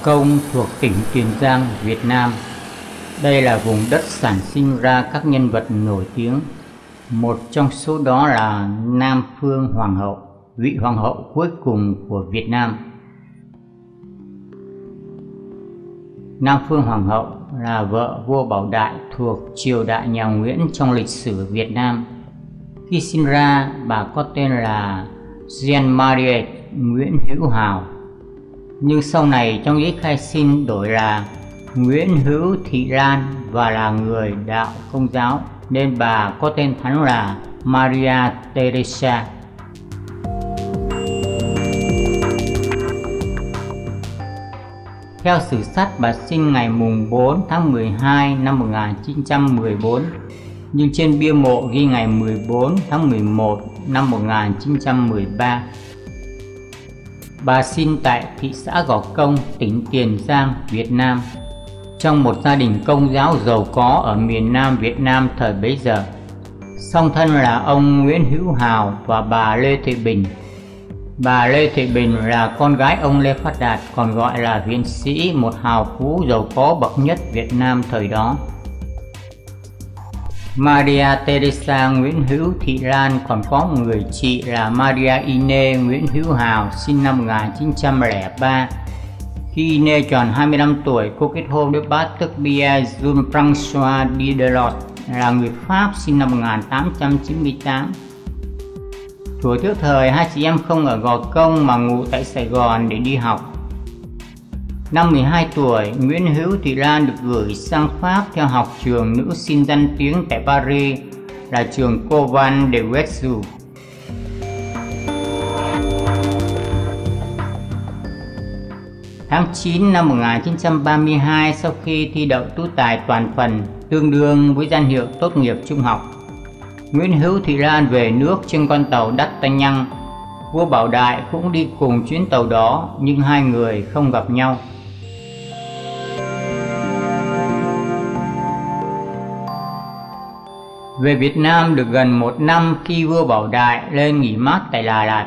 Công thuộc tỉnh Tiền Giang, Việt Nam. Đây là vùng đất sản sinh ra các nhân vật nổi tiếng. Một trong số đó là Nam Phương Hoàng hậu, vị hoàng hậu cuối cùng của Việt Nam. Nam Phương Hoàng hậu là vợ vua Bảo Đại thuộc triều đại nhà Nguyễn trong lịch sử Việt Nam. Khi sinh ra, bà có tên là Jeanne Marie Nguyễn Hữu Hào, nhưng sau này trong giấy khai sinh đổi là Nguyễn Hữu Thị Lan và là người đạo Công giáo, nên bà có tên thánh là Maria Theresa. Theo sử sách, bà sinh ngày mùng 4 tháng 12 năm 1914, nhưng trên bia mộ ghi ngày 14 tháng 11 năm 1913. Bà sinh tại thị xã Gò Công, tỉnh Tiền Giang, Việt Nam, trong một gia đình Công giáo giàu có ở miền Nam Việt Nam thời bấy giờ. Song thân là ông Nguyễn Hữu Hào và bà Lê Thị Bình. Bà Lê Thị Bình là con gái ông Lê Phát Đạt, còn gọi là Viện Sĩ, một hào phú giàu có bậc nhất Việt Nam thời đó. Maria Theresa Nguyễn Hữu Thị Lan còn có một người chị là Maria Ine Nguyễn Hữu Hào, sinh năm 1903. Khi Ine tròn 25 tuổi, cô kết hôn với bá tước Pierre Jean-François Diderot, là người Pháp, sinh năm 1898. Tuổi thiếu thời, hai chị em không ở Gò Công mà ngụ tại Sài Gòn để đi học. Năm 12 tuổi, Nguyễn Hữu Thị Lan được gửi sang Pháp theo học trường nữ xin danh tiếng tại Paris là trường Couvent de Versailles. Tháng 9 năm 1932, sau khi thi đậu tú tài toàn phần, tương đương với danh hiệu tốt nghiệp trung học, Nguyễn Hữu Thị Lan về nước trên con tàu D'Artagnan. Vua Bảo Đại cũng đi cùng chuyến tàu đó, nhưng hai người không gặp nhau. Về Việt Nam được gần một năm khi vua Bảo Đại lên nghỉ mát tại Đà Lạt,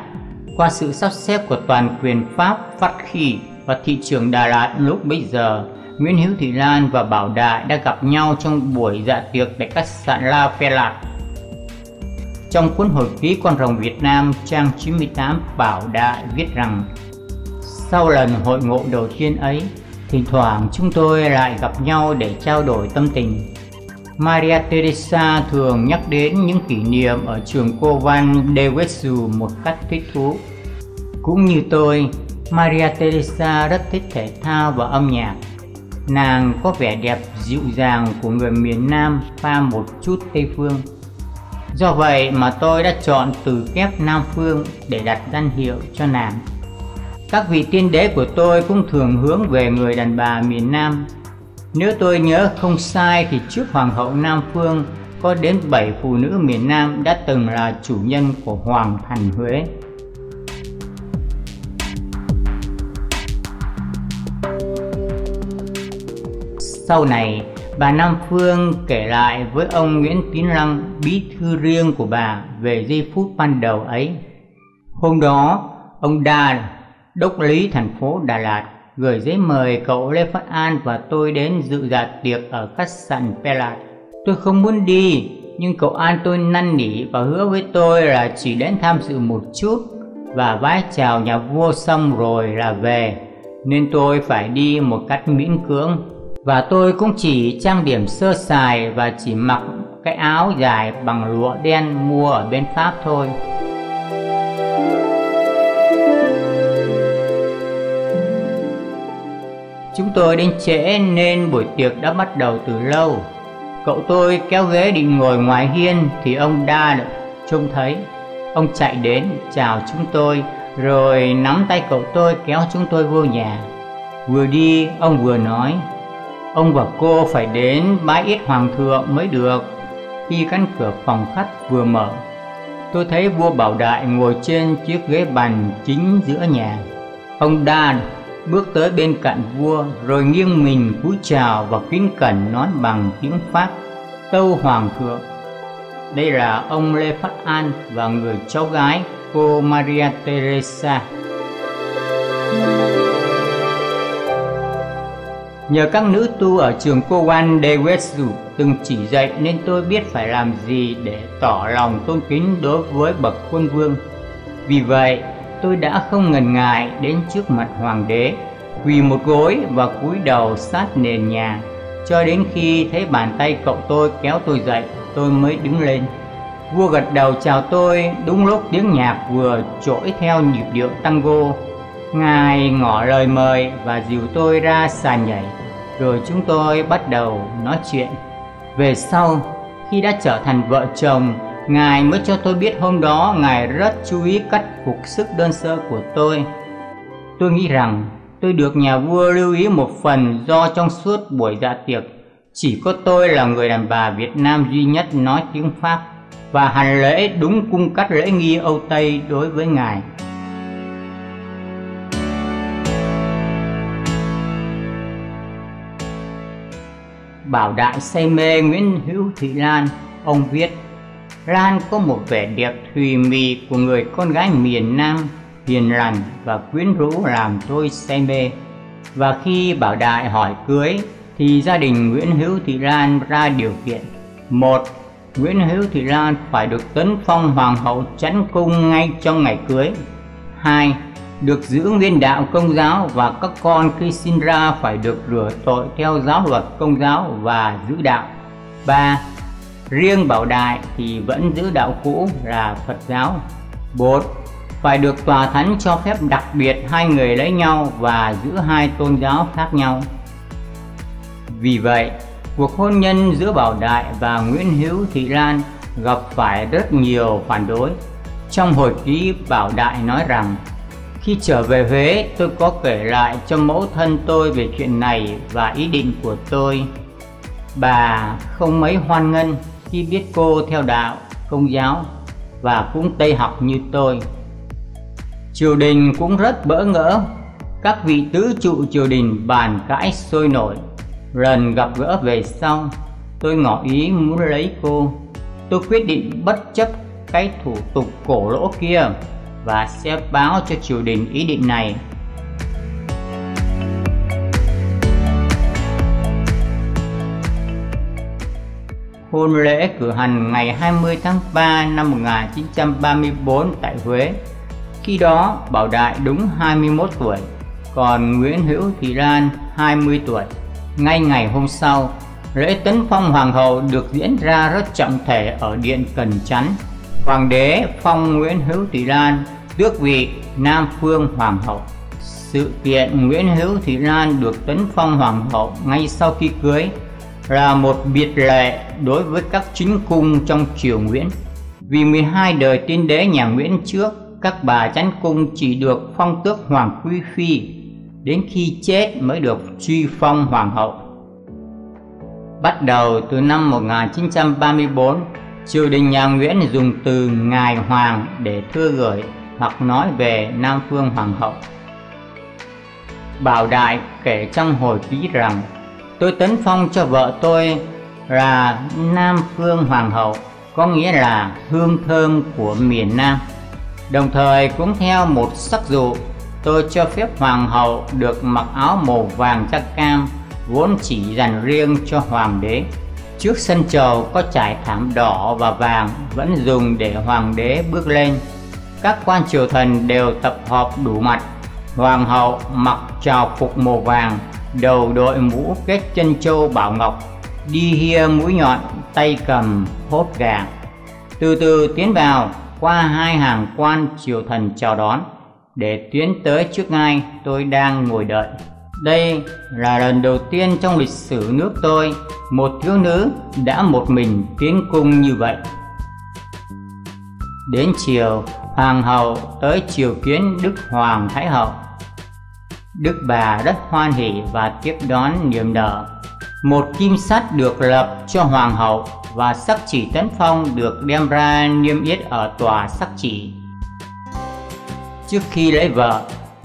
qua sự sắp xếp của toàn quyền Pháp Phát Khi và thị trưởng Đà Lạt lúc bấy giờ, Nguyễn Hữu Thị Lan và Bảo Đại đã gặp nhau trong buổi dạ tiệc tại khách sạn La Ferrat. Trong cuốn hồi ký Con rồng Việt Nam trang 98, Bảo Đại viết rằng: sau lần hội ngộ đầu tiên ấy, thỉnh thoảng chúng tôi lại gặp nhau để trao đổi tâm tình. Maria Theresa thường nhắc đến những kỷ niệm ở trường Couvent de Versailles một cách thích thú. Cũng như tôi, Maria Theresa rất thích thể thao và âm nhạc. Nàng có vẻ đẹp dịu dàng của người miền Nam pha một chút Tây phương. Do vậy mà tôi đã chọn từ kép Nam Phương để đặt danh hiệu cho nàng. Các vị tiên đế của tôi cũng thường hướng về người đàn bà miền Nam. Nếu tôi nhớ không sai thì trước Hoàng hậu Nam Phương có đến 7 phụ nữ miền Nam đã từng là chủ nhân của Hoàng thành Huế. Sau này, bà Nam Phương kể lại với ông Nguyễn Tín Lăng, bí thư riêng của bà, về giây phút ban đầu ấy. Hôm đó, ông Đa, đốc lý thành phố Đà Lạt, gửi giấy mời cậu Lê Phát An và tôi đến dự dạ tiệc ở khách sạn Pelat. Tôi không muốn đi, nhưng cậu An tôi năn nỉ và hứa với tôi là chỉ đến tham dự một chút và vái chào nhà vua xong rồi là về, nên tôi phải đi một cách miễn cưỡng. Và tôi cũng chỉ trang điểm sơ sài và chỉ mặc cái áo dài bằng lụa đen mua ở bên Pháp thôi. Chúng tôi đến trễ nên buổi tiệc đã bắt đầu từ lâu. Cậu tôi kéo ghế định ngồi ngoài hiên thì ông Đa trông thấy. Ông chạy đến chào chúng tôi rồi nắm tay cậu tôi kéo chúng tôi vô nhà. Vừa đi ông vừa nói: ông và cô phải đến bái yết hoàng thượng mới được. Khi cánh cửa phòng khách vừa mở, tôi thấy vua Bảo Đại ngồi trên chiếc ghế bành chính giữa nhà. Ông Đa bước tới bên cạnh vua rồi nghiêng mình cúi chào và kính cẩn nói bằng tiếng Pháp: tâu hoàng thượng. Đây là ông Lê Phát An và người cháu gái cô Maria Theresa. Nhờ các nữ tu ở trường Kowan Daewetsu từng chỉ dạy nên tôi biết phải làm gì để tỏ lòng tôn kính đối với bậc quân vương. Vì vậy, tôi đã không ngần ngại đến trước mặt hoàng đế, quỳ một gối và cúi đầu sát nền nhà, cho đến khi thấy bàn tay cậu tôi kéo tôi dậy, tôi mới đứng lên. Vua gật đầu chào tôi đúng lúc tiếng nhạc vừa trỗi theo nhịp điệu tango. Ngài ngỏ lời mời và dìu tôi ra sàn nhảy, rồi chúng tôi bắt đầu nói chuyện. Về sau, khi đã trở thành vợ chồng, Ngài mới cho tôi biết hôm đó Ngài rất chú ý cách phục sức đơn sơ của tôi. Tôi nghĩ rằng tôi được nhà vua lưu ý một phần do trong suốt buổi dạ tiệc chỉ có tôi là người đàn bà Việt Nam duy nhất nói tiếng Pháp và hành lễ đúng cung cách lễ nghi Âu Tây đối với Ngài. Bảo Đại say mê Nguyễn Hữu Thị Lan. Ông viết: Lan có một vẻ đẹp thùy mị của người con gái miền Nam, hiền lành và quyến rũ làm tôi say mê. Và khi Bảo Đại hỏi cưới thì gia đình Nguyễn Hữu Thị Lan ra điều kiện: 1. Nguyễn Hữu Thị Lan phải được tấn phong hoàng hậu Chánh Cung ngay trong ngày cưới. 2. Được giữ nguyên đạo Công giáo và các con khi sinh ra phải được rửa tội theo giáo luật Công giáo và giữ đạo. 3. Riêng Bảo Đại thì vẫn giữ đạo cũ là Phật giáo. 4. Phải được tòa thánh cho phép đặc biệt hai người lấy nhau và giữ hai tôn giáo khác nhau. Vì vậy, cuộc hôn nhân giữa Bảo Đại và Nguyễn Hữu Thị Lan gặp phải rất nhiều phản đối. Trong hồi ký, Bảo Đại nói rằng: Khi trở về Huế, tôi có kể lại cho mẫu thân tôi về chuyện này và ý định của tôi. Bà không mấy hoan nghênh khi biết cô theo đạo Công giáo và cũng Tây học như tôi. Triều đình cũng rất bỡ ngỡ. Các vị tứ trụ triều đình bàn cãi sôi nổi. Lần gặp gỡ về sau, tôi ngỏ ý muốn lấy cô. Tôi quyết định bất chấp cái thủ tục cổ lỗ kia và sẽ báo cho triều đình ý định này. Hôn lễ cử hành ngày 20 tháng 3 năm 1934 tại Huế. Khi đó Bảo Đại đúng 21 tuổi, còn Nguyễn Hữu Thị Lan 20 tuổi. Ngay ngày hôm sau, lễ tấn phong hoàng hậu được diễn ra rất trọng thể ở Điện Cần Chắn. Hoàng đế phong Nguyễn Hữu Thị Lan tước vị Nam Phương Hoàng hậu. Sự kiện Nguyễn Hữu Thị Lan được tấn phong hoàng hậu ngay sau khi cưới là một biệt lệ đối với các chính cung trong triều Nguyễn. Vì 12 đời tiên đế nhà Nguyễn trước, các bà chánh cung chỉ được phong tước hoàng quý phi, đến khi chết mới được truy phong hoàng hậu. Bắt đầu từ năm 1934, triều đình nhà Nguyễn dùng từ ngài hoàng để thưa gửi hoặc nói về Nam Phương Hoàng hậu. Bảo Đại kể trong hồi ký rằng: Tôi tấn phong cho vợ tôi là Nam Phương Hoàng hậu, có nghĩa là hương thơm của miền Nam. Đồng thời cũng theo một sắc dụ, tôi cho phép hoàng hậu được mặc áo màu vàng da cam, vốn chỉ dành riêng cho hoàng đế. Trước sân chầu có trải thảm đỏ và vàng, vẫn dùng để hoàng đế bước lên. Các quan triều thần đều tập họp đủ mặt. Hoàng hậu mặc trào phục màu vàng, đầu đội mũ kết chân châu bảo ngọc, đi hia mũi nhọn, tay cầm hốt gà. Từ từ tiến vào, qua hai hàng quan triều thần chào đón. Để tiến tới trước ngai, tôi đang ngồi đợi. Đây là lần đầu tiên trong lịch sử nước tôi, một thiếu nữ đã một mình tiến cung như vậy. Đến chiều, hoàng hậu tới triều kiến Đức Hoàng Thái hậu. Đức bà rất hoan hỉ và tiếp đón niềm nở. Một kim sắt được lập cho hoàng hậu và sắc chỉ tấn phong được đem ra niêm yết ở tòa sắc chỉ. Trước khi lấy vợ,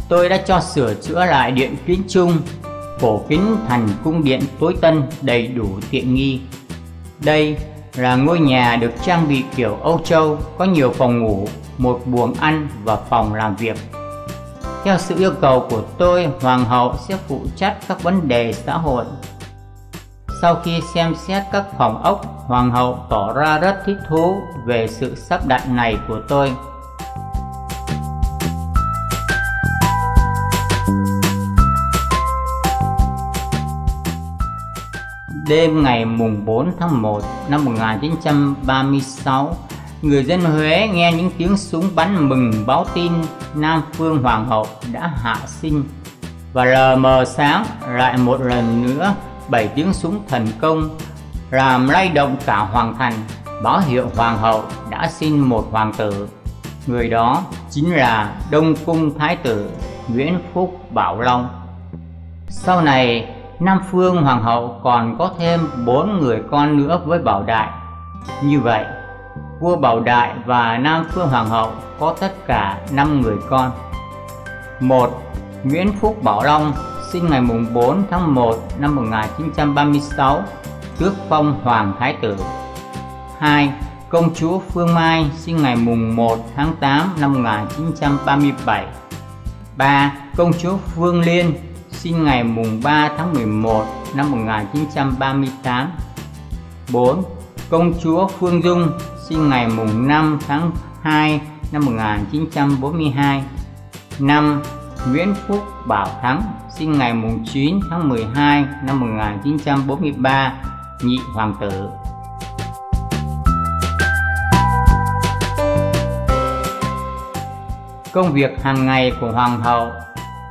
tôi đã cho sửa chữa lại điện kiến trung, cổ kính thành cung điện tối tân đầy đủ tiện nghi. Đây là ngôi nhà được trang bị kiểu Âu Châu, có nhiều phòng ngủ, một buồng ăn và phòng làm việc. Theo sự yêu cầu của tôi, hoàng hậu sẽ phụ trách các vấn đề xã hội. Sau khi xem xét các phòng ốc, hoàng hậu tỏ ra rất thích thú về sự sắp đặt này của tôi. Đêm ngày mùng 4 tháng 1 năm 1936, người dân Huế nghe những tiếng súng bắn mừng báo tin Nam Phương Hoàng hậu đã hạ sinh. Và lờ mờ sáng lại một lần nữa 7 tiếng súng thần công làm lay động cả hoàng thành, báo hiệu hoàng hậu đã sinh một hoàng tử. Người đó chính là Đông Cung Thái tử Nguyễn Phúc Bảo Long. Sau này, Nam Phương Hoàng hậu còn có thêm 4 người con nữa với Bảo Đại. Như vậy, vua Bảo Đại và Nam Phương Hoàng hậu có tất cả 5 người con. 1. Nguyễn Phúc Bảo Long, sinh ngày mùng 4 tháng 1 năm 1936, tước phong Hoàng Thái tử. 2. Công chúa Phương Mai, sinh ngày mùng 1 tháng 8 năm 1937. 3. Công chúa Phương Liên, sinh ngày mùng 3 tháng 11 năm 1938. 4. Công chúa Phương Dung, sinh ngày mùng 5 tháng 2 năm 1942. 5. Nguyễn Phúc Bảo Thắng, sinh ngày mùng 9 tháng 12 năm 1943, nhị hoàng tử. Công việc hàng ngày của hoàng hậu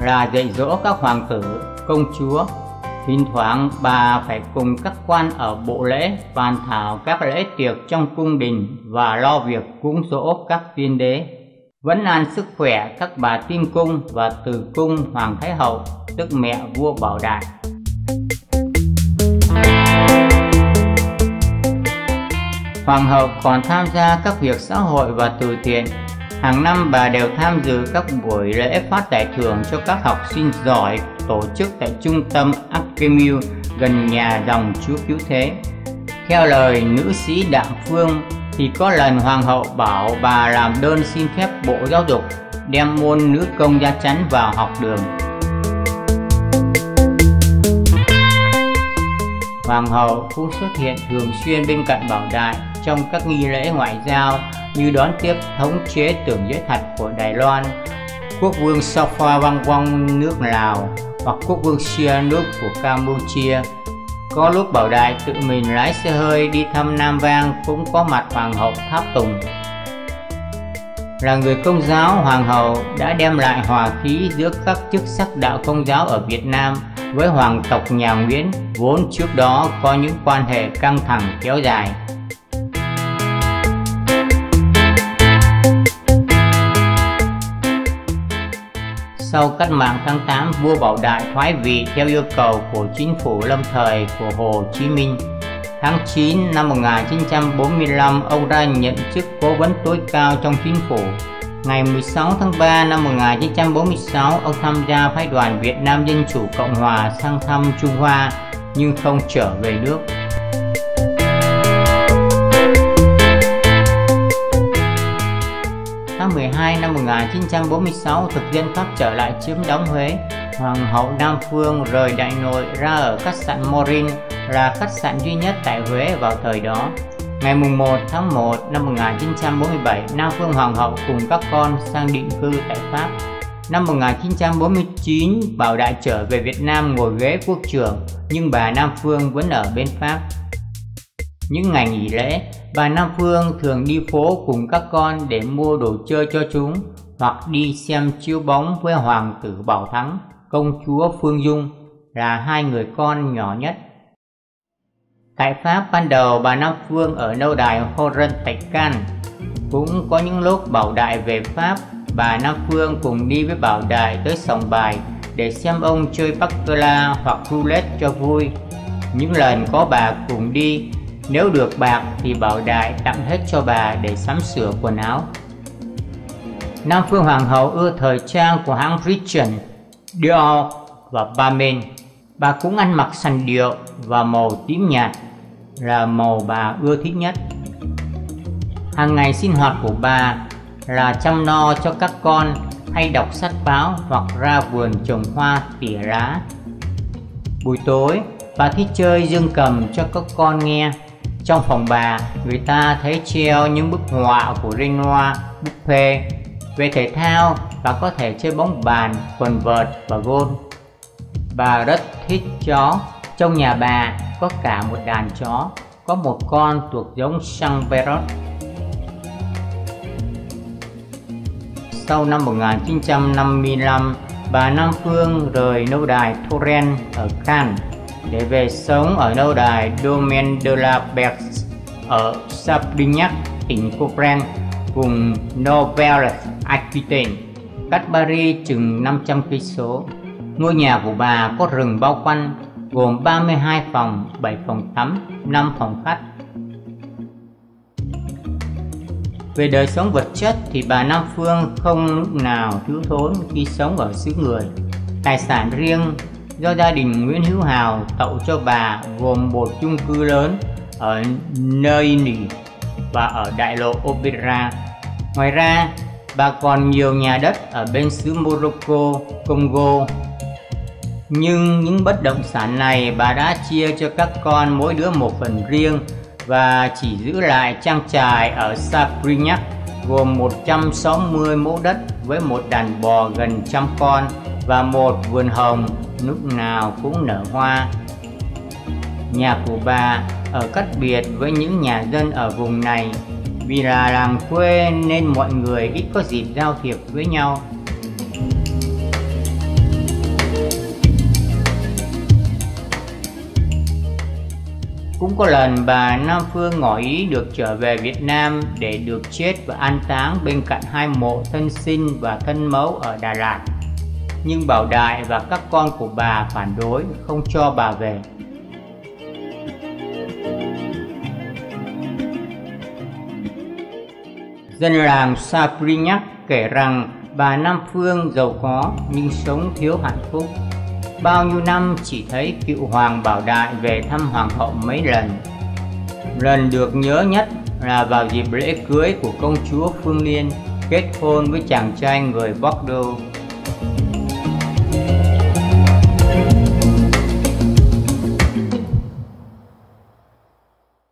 là dạy dỗ các hoàng tử, công chúa. Thỉnh thoảng bà phải cùng các quan ở bộ lễ bàn thảo các lễ tiệc trong cung đình và lo việc cúng dỗ các tiên đế, vấn an sức khỏe các bà tiên cung và từ cung Hoàng Thái hậu, tức mẹ vua Bảo Đại. Hoàng hậu còn tham gia các việc xã hội và từ thiện. Hàng năm bà đều tham dự các buổi lễ phát giải thưởng cho các học sinh giỏi tổ chức tại trung tâm Archimil gần nhà dòng Chúa Cứu Thế. Theo lời nữ sĩ Đạm Phương thì có lần hoàng hậu bảo bà làm đơn xin phép Bộ Giáo dục đem môn nữ công gia chắn vào học đường. Hoàng hậu cũng xuất hiện thường xuyên bên cạnh Bảo Đại trong các nghi lễ ngoại giao như đón tiếp thống chế tưởng giới Thạch của Đài Loan, quốc vương Safa Vangwon nước Lào hoặc quốc vương Sihanouk của Campuchia. Có lúc Bảo Đại tự mình lái xe hơi đi thăm Nam Vang cũng có mặt hoàng hậu tháp tùng. Là người Công giáo, hoàng hậu đã đem lại hòa khí giữa các chức sắc đạo Công giáo ở Việt Nam với hoàng tộc nhà Nguyễn, vốn trước đó có những quan hệ căng thẳng kéo dài. Sau cách mạng tháng 8, vua Bảo Đại thoái vị theo yêu cầu của chính phủ lâm thời của Hồ Chí Minh. Tháng 9 năm 1945, ông ra nhận chức cố vấn tối cao trong chính phủ. Ngày 16 tháng 3 năm 1946, ông tham gia phái đoàn Việt Nam Dân Chủ Cộng Hòa sang thăm Trung Hoa, nhưng không trở về nước. Tháng 12 năm 1946, thực dân Pháp trở lại chiếm đóng Huế. Hoàng hậu Nam Phương rời Đại Nội ra ở khách sạn Morin, là khách sạn duy nhất tại Huế vào thời đó. Ngày 1 tháng 1 năm 1947, Nam Phương Hoàng hậu cùng các con sang định cư tại Pháp. Năm 1949, Bảo Đại trở về Việt Nam ngồi ghế quốc trưởng, nhưng bà Nam Phương vẫn ở bên Pháp. Những ngày nghỉ lễ, bà Nam Phương thường đi phố cùng các con để mua đồ chơi cho chúng, hoặc đi xem chiếu bóng với hoàng tử Bảo Thắng, công chúa Phương Dung, là hai người con nhỏ nhất. Tại Pháp, ban đầu bà Nam Phương ở lâu đài Horen tại Cannes. Cũng có những lúc Bảo Đại về Pháp, bà Nam Phương cùng đi với Bảo Đại tới sòng bài để xem ông chơi baccarat hoặc roulette cho vui. Những lần có bà cùng đi, nếu được bạc thì Bảo Đại tặng hết cho bà để sắm sửa quần áo. Nam Phương Hoàng hậu ưa thời trang của hãng Richard, Dior và Balmain. Bà cũng ăn mặc sành điệu và màu tím nhạt là màu bà ưa thích nhất. Hàng ngày sinh hoạt của bà là chăm lo cho các con, hay đọc sách báo hoặc ra vườn trồng hoa tỉa lá. Buổi tối, bà thích chơi dương cầm cho các con nghe. Trong phòng bà, người ta thấy treo những bức họa của Renoir, Buffet. Về thể thao, bà có thể chơi bóng bàn, quần vợt và golf. Bà rất thích chó. Trong nhà bà có cả một đàn chó, có một con thuộc giống Saint Perrot. Sau năm 1955, bà Nam Phương rời lâu đài Touraine ở Cannes để về sống ở lâu đài Domaine de la Berge ở Sabrignac, tỉnh Courtrai, vùng Nouvelle-Aquitaine, cách Paris chừng 500 cây số. Ngôi nhà của bà có rừng bao quanh, gồm 32 phòng, 7 phòng tắm, 5 phòng khách. Về đời sống vật chất thì bà Nam Phương không lúc nào thiếu thốn khi sống ở xứ người. Tài sản riêng do gia đình Nguyễn Hữu Hào tậu cho bà gồm một chung cư lớn ở Neuilly và ở đại lộ Opera. Ngoài ra, bà còn nhiều nhà đất ở bên xứ Morocco, Congo. Nhưng những bất động sản này bà đã chia cho các con mỗi đứa một phần riêng và chỉ giữ lại trang trại ở Sabrignac gồm 160 mẫu đất với một đàn bò gần 100 con và một vườn hồng lúc nào cũng nở hoa. Nhà của bà ở cách biệt với những nhà dân ở vùng này vì là làng quê nên mọi người ít có dịp giao thiệp với nhau. Cũng có lần bà Nam Phương ngỏ ý được trở về Việt Nam để được chết và an táng bên cạnh hai mộ thân sinh và thân mẫu ở Đà Lạt. Nhưng Bảo Đại và các con của bà phản đối, không cho bà về. Dân làng Sabrignac kể rằng bà Nam Phương giàu có nhưng sống thiếu hạnh phúc. Bao nhiêu năm chỉ thấy cựu hoàng Bảo Đại về thăm hoàng hậu mấy lần. Lần được nhớ nhất là vào dịp lễ cưới của công chúa Phương Liên kết hôn với chàng trai người Bordeaux.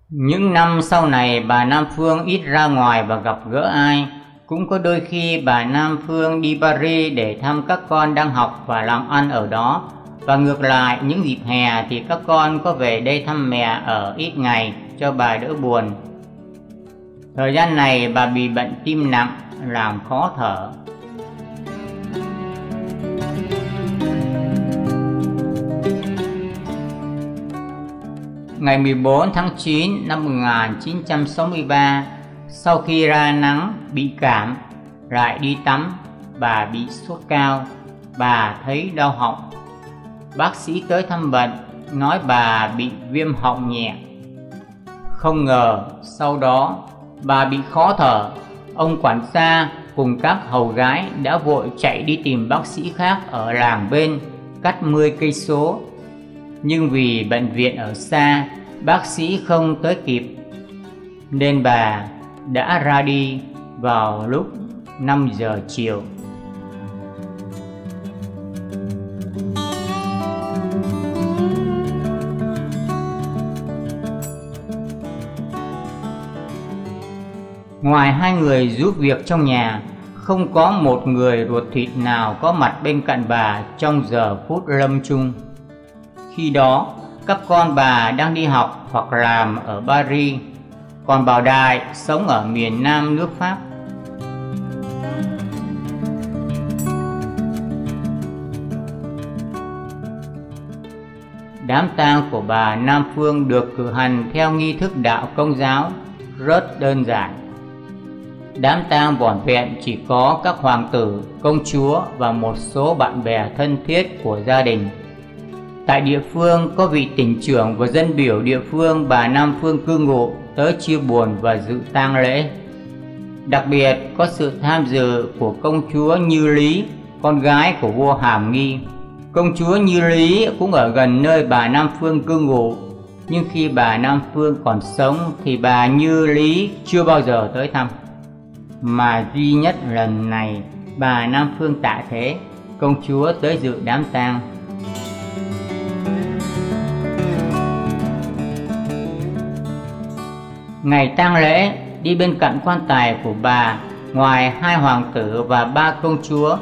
Những năm sau này bà Nam Phương ít ra ngoài và gặp gỡ ai. Cũng có đôi khi bà Nam Phương đi Paris để thăm các con đang học và làm ăn ở đó. Và ngược lại, những dịp hè thì các con có về đây thăm mẹ ở ít ngày cho bà đỡ buồn. Thời gian này bà bị bệnh tim nặng, làm khó thở. Ngày 14 tháng 9 năm 1963, sau khi ra nắng bị cảm, lại đi tắm, bà bị sốt cao, bà thấy đau họng. Bác sĩ tới thăm bệnh, nói bà bị viêm họng nhẹ. Không ngờ sau đó bà bị khó thở. Ông quản gia cùng các hầu gái đã vội chạy đi tìm bác sĩ khác ở làng bên, cách 10 cây số. Nhưng vì bệnh viện ở xa, bác sĩ không tới kịp, nên bà đã ra đi vào lúc 5 giờ chiều. Ngoài hai người giúp việc trong nhà, không có một người ruột thịt nào có mặt bên cạnh bà trong giờ phút lâm chung. Khi đó, các con bà đang đi học hoặc làm ở Paris, còn Bảo Đại sống ở miền Nam nước Pháp. Đám tang của bà Nam Phương được cử hành theo nghi thức đạo Công giáo rất đơn giản. Đám tang vỏn vẹn chỉ có các hoàng tử, công chúa và một số bạn bè thân thiết của gia đình. Tại địa phương có vị tỉnh trưởng và dân biểu địa phương bà Nam Phương cư ngụ tới chia buồn và dự tang lễ. Đặc biệt có sự tham dự của công chúa Như Lý, con gái của vua Hàm Nghi. Công chúa Như Lý cũng ở gần nơi bà Nam Phương cư ngụ, nhưng khi bà Nam Phương còn sống thì bà Như Lý chưa bao giờ tới thăm. Mà duy nhất lần này bà Nam Phương Tạ Thế, công chúa tới dự đám tang. Ngày tang lễ, đi bên cạnh quan tài của bà, ngoài 2 hoàng tử và 3 công chúa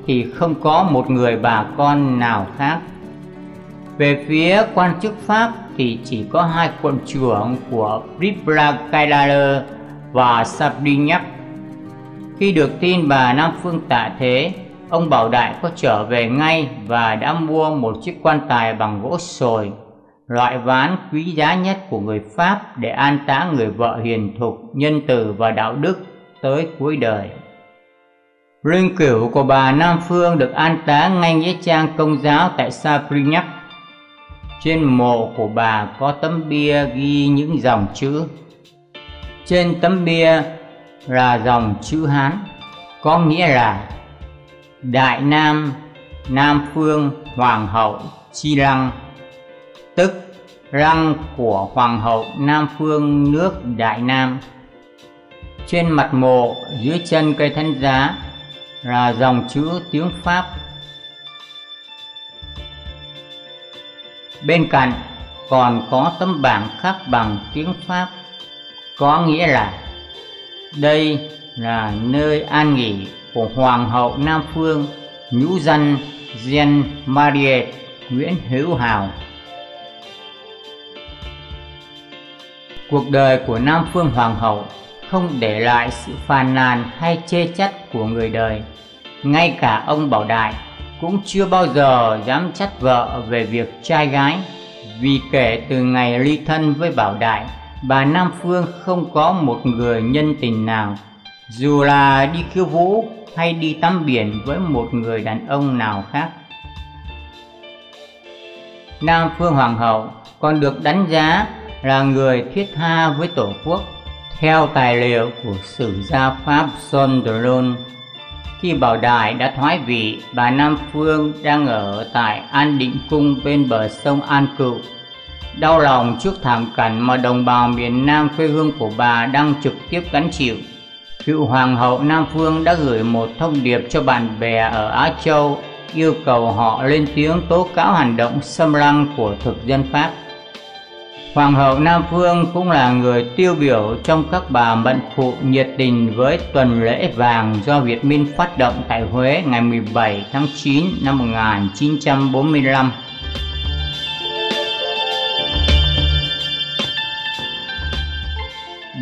thì không có một người bà con nào khác. Về phía quan chức Pháp thì chỉ có 2 quận trưởng của Pribla và Sabrignac. Khi được tin bà Nam Phương Tạ Thế, ông Bảo Đại có trở về ngay và đã mua một chiếc quan tài bằng gỗ sồi, loại ván quý giá nhất của người Pháp, để an táng người vợ hiền thục, nhân từ và đạo đức tới cuối đời. Linh cữu của bà Nam Phương được an táng ngay nghĩa trang Công giáo tại Sabrignac. Trên mộ của bà có tấm bia ghi những dòng chữ. Trên tấm bia là dòng chữ Hán, có nghĩa là Đại Nam, Nam Phương Hoàng hậu Chi Lăng, tức lăng của Hoàng hậu Nam Phương nước Đại Nam. Trên mặt mộ dưới chân cây thánh giá là dòng chữ tiếng Pháp. Bên cạnh còn có tấm bảng khắc bằng tiếng Pháp, có nghĩa là đây là nơi an nghỉ của Hoàng hậu Nam Phương, nhũ danh Jeanne Marie Nguyễn Hữu Hào. Cuộc đời của Nam Phương Hoàng hậu không để lại sự phàn nàn hay chê trách của người đời. Ngay cả ông Bảo Đại cũng chưa bao giờ dám trách vợ về việc trai gái, vì kể từ ngày ly thân với Bảo Đại, bà Nam Phương không có một người nhân tình nào, dù là đi khiêu vũ hay đi tắm biển với một người đàn ông nào khác. Nam Phương Hoàng hậu còn được đánh giá là người thiết tha với Tổ quốc. Theo tài liệu của sử gia Pháp Jean de Lôn, khi Bảo Đại đã thoái vị, bà Nam Phương đang ở tại An Định Cung bên bờ sông An Cựu. Đau lòng trước thảm cảnh mà đồng bào miền Nam quê hương của bà đang trực tiếp gánh chịu, cựu Hoàng hậu Nam Phương đã gửi một thông điệp cho bạn bè ở Á Châu, yêu cầu họ lên tiếng tố cáo hành động xâm lăng của thực dân Pháp. Hoàng hậu Nam Phương cũng là người tiêu biểu trong các bà mận phụ nhiệt tình với tuần lễ vàng do Việt Minh phát động tại Huế ngày 17 tháng 9 năm 1945.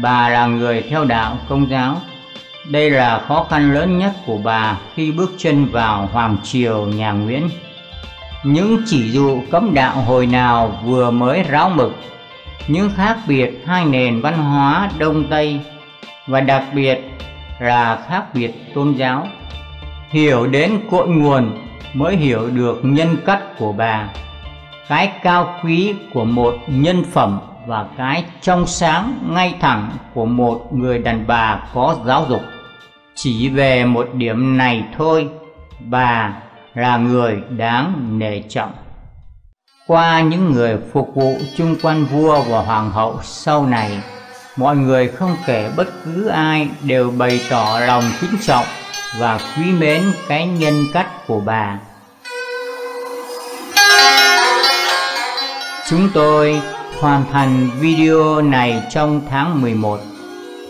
Bà là người theo đạo Công giáo. Đây là khó khăn lớn nhất của bà khi bước chân vào Hoàng triều nhà Nguyễn. Những chỉ dụ cấm đạo hồi nào vừa mới ráo mực, những khác biệt hai nền văn hóa Đông Tây, và đặc biệt là khác biệt tôn giáo. Hiểu đến cội nguồn mới hiểu được nhân cách của bà, cái cao quý của một nhân phẩm và cái trong sáng ngay thẳng của một người đàn bà có giáo dục. Chỉ về một điểm này thôi, bà là người đáng nể trọng. Qua những người phục vụ chung quanh vua và hoàng hậu sau này, mọi người không kể bất cứ ai đều bày tỏ lòng kính trọng và quý mến cái nhân cách của bà. Chúng tôi hoàn thành video này trong tháng 11,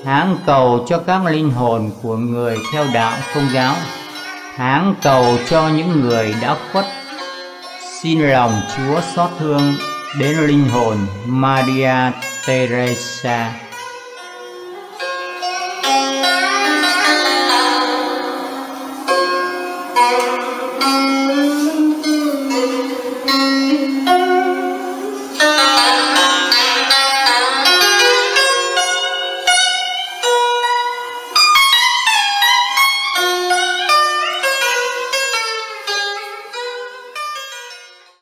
tháng cầu cho các linh hồn của người theo đạo Công giáo, tháng cầu cho những người đã khuất. Xin lòng Chúa xót thương đến linh hồn Maria Teresa.